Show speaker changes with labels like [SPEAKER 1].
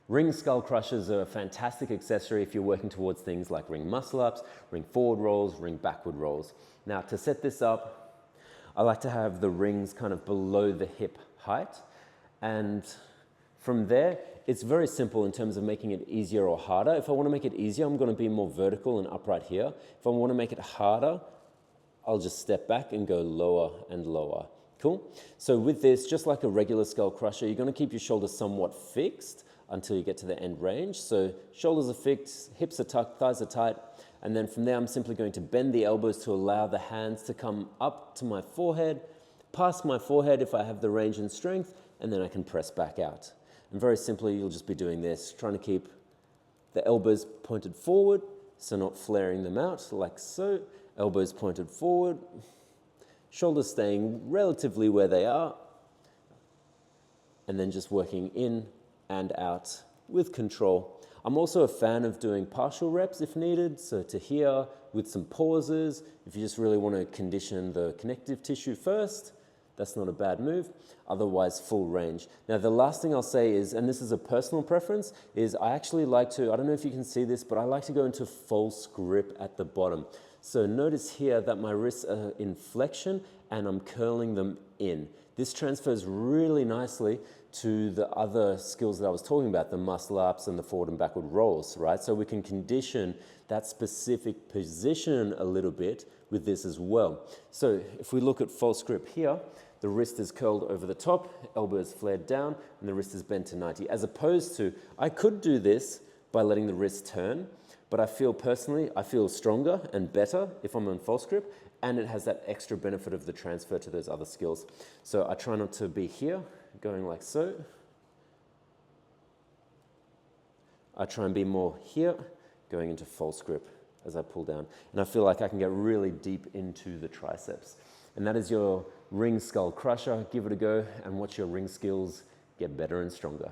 [SPEAKER 1] Ring skull crushers are a fantastic accessory if you're working towards things like ring muscle ups, ring forward rolls, ring backward rolls. Now to set this up, I like to have the rings kind of below the hip height, and from there, it's very simple in terms of making it easier or harder. If I want to make it easier, I'm going to be more vertical and upright here. If I want to make it harder, I'll just step back and go lower and lower. Cool? So with this, just like a regular skull crusher, you're going to keep your shoulders somewhat fixed until you get to the end range. So shoulders are fixed, hips are tucked, thighs are tight, and then from there I'm simply going to bend the elbows to allow the hands to come up to my forehead, past my forehead if I have the range and strength, and then I can press back out. And very simply, you'll just be doing this, trying to keep the elbows pointed forward, so not flaring them out like so. Elbows pointed forward, shoulders staying relatively where they are, and then just working in and out with control. I'm also a fan of doing partial reps if needed, so to here with some pauses. If you just really want to condition the connective tissue first, that's not a bad move. Otherwise, full range. Now, the last thing I'll say is, and this is a personal preference, is I actually like to, I don't know if you can see this, but I like to go into false grip at the bottom. So notice here that my wrists are in flexion and I'm curling them in. This transfers really nicely to the other skills that I was talking about, the muscle ups and the forward and backward rolls, right? So we can condition that specific position a little bit with this as well. So if we look at false grip here, the wrist is curled over the top, elbow is flared down, and the wrist is bent to 90. As opposed to, I could do this by letting the wrist turn, but I feel personally, I feel stronger and better if I'm on false grip, and it has that extra benefit of the transfer to those other skills. So I try not to be here, going like so. I try and be more here, going into false grip as I pull down. And I feel like I can get really deep into the triceps. And that is your ring skull crusher. Give it a go and watch your ring skills get better and stronger.